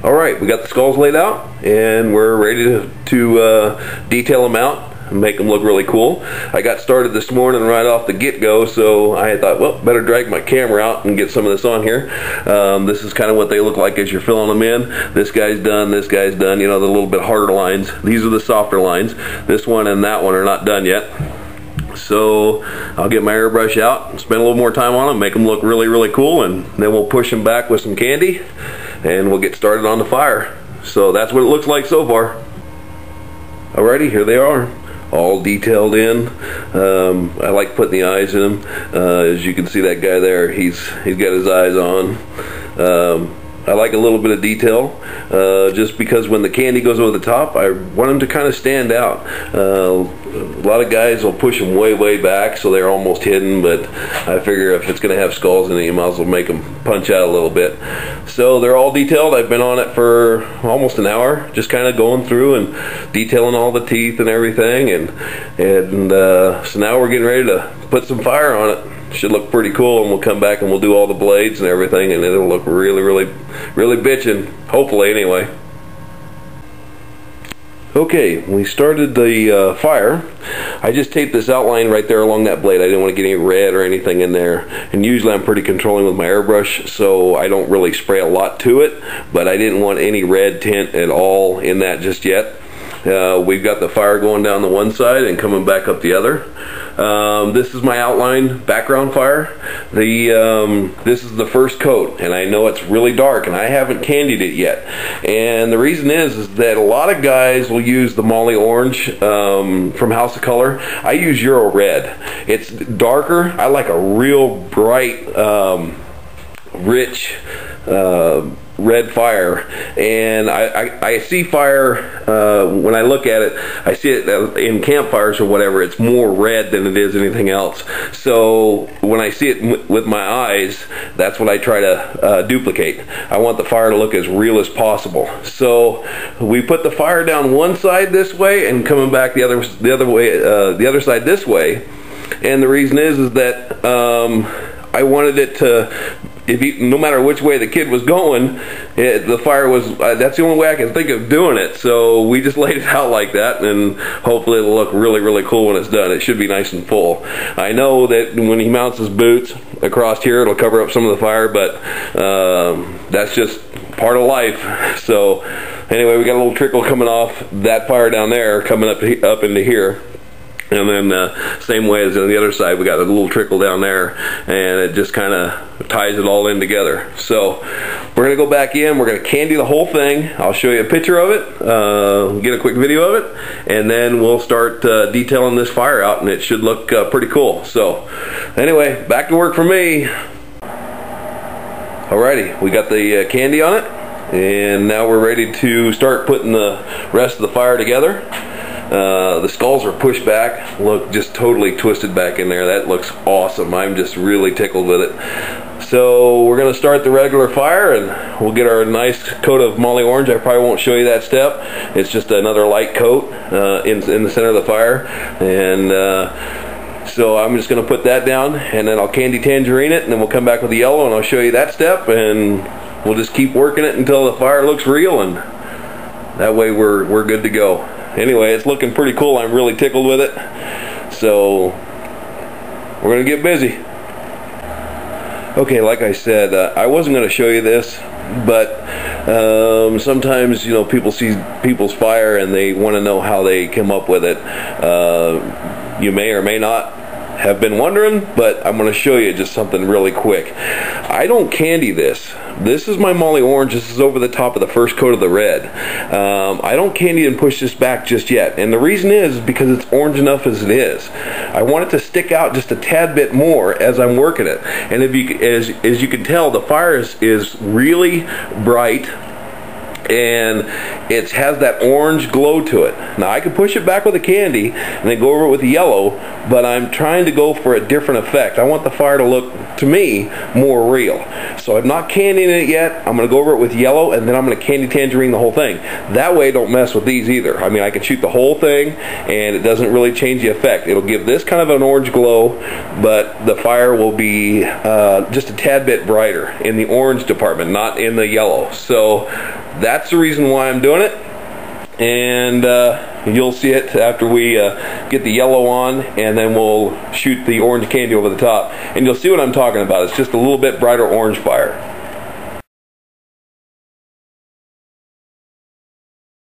Alright, we got the skulls laid out and we're ready to detail them out and make them look really cool. I got started this morning right off the get-go, so I thought, well, better drag my camera out and get some of this on here. This is kind of what they look like as you're filling them in. This guy's done, you know, the little bit harder lines. These are the softer lines. This one and that one are not done yet. So I'll get my airbrush out and spend a little more time on them, make them look really, really cool, and then we'll push them back with some candy and we'll get started on the fire. So that's what it looks like so far. Alrighty, here they are, all detailed in. I like putting the eyes in them. As you can see, that guy there, he's got his eyes on. I like a little bit of detail, just because when the candy goes over the top, I want them to kind of stand out. A lot of guys will push them way back so they're almost hidden, but I figure if it's going to have skulls in it, you might as well make them punch out a little bit. So they're all detailed. I've been on it for almost an hour, just kind of going through and detailing all the teeth and everything, and so now we're getting ready to put some fire on it. Should look pretty cool, and we'll come back and we'll do all the blades and everything, and it'll look really bitchin', hopefully anyway. Okay, we started the fire. I just taped this outline right there along that blade. I didn't want to get any red or anything in there, and usually I'm pretty controlling with my airbrush, so I don't really spray a lot to it, but I didn't want any red tint at all in that just yet. We've got the fire going down the one side and coming back up the other. This is my outline background fire. This is the first coat, and I know it's really dark and I haven't candied it yet. And the reason is that a lot of guys will use the Molly Orange from House of Color. I use Euro Red. It's darker. I like a real bright, rich red fire, and I see fire when I look at it. I see it in campfires or whatever. It's more red than it is anything else. So when I see it with my eyes, that's what I try to duplicate. I want the fire to look as real as possible. So we put the fire down one side this way and coming back the other side this way. And the reason is that I wanted it to, no matter which way the kid was going, the fire was, that's the only way I can think of doing it. So we just laid it out like that, and hopefully it'll look really cool when it's done. It should be nice and full. I know that when he mounts his boots across here, it'll cover up some of the fire, but that's just part of life. So anyway, we got a little trickle coming off that fire down there, coming up into here. And then same way as on the other side, we got a little trickle down there, and it just kind of ties it all in together. So we're going to go back in, we're going to candy the whole thing. I'll show you a picture of it, get a quick video of it, and then we'll start detailing this fire out, and it should look pretty cool. So anyway, back to work for me. Alrighty, we got the candy on it, and now we're ready to start putting the rest of the fire together. The skulls are pushed back, look just totally twisted back in there. That looks awesome. I'm just really tickled with it. So we're going to start the regular fire, and we'll get our nice coat of Molly Orange. I probably won't show you that step. It's just another light coat in the center of the fire. And so I'm just going to put that down, and then I'll candy tangerine it, and then we'll come back with the yellow, and I'll show you that step, and we'll just keep working it until the fire looks real, and that way we're good to go. Anyway, it's looking pretty cool. I'm really tickled with it. So we're going to get busy. Okay, like I said, I wasn't going to show you this, but sometimes, you know, people see people's fire and they want to know how they came up with it. You may or may not have been wondering, but I'm going to show you just something really quick. I don't candy this. This is my Molly Orange. This is over the top of the first coat of the red. I don't candy and push this back just yet, and the reason is because it's orange enough as it is. I want it to stick out just a tad bit more as I'm working it, and if you, as you can tell, the fire is really bright, and it has that orange glow to it. Now I could push it back with a candy and then go over it with the yellow, but I'm trying to go for a different effect. I want the fire to look, to me, more real. So I'm not candying it yet. I'm going to go over it with yellow, and then I'm going to candy tangerine the whole thing. That way I don't mess with these either. I mean, I can shoot the whole thing and it doesn't really change the effect. It'll give this kind of an orange glow, but the fire will be just a tad bit brighter in the orange department, not in the yellow. So that's the reason why I'm doing it. And you'll see it after we get the yellow on, and then we'll shoot the orange candy over the top. And you'll see what I'm talking about. It's just a little bit brighter orange fire.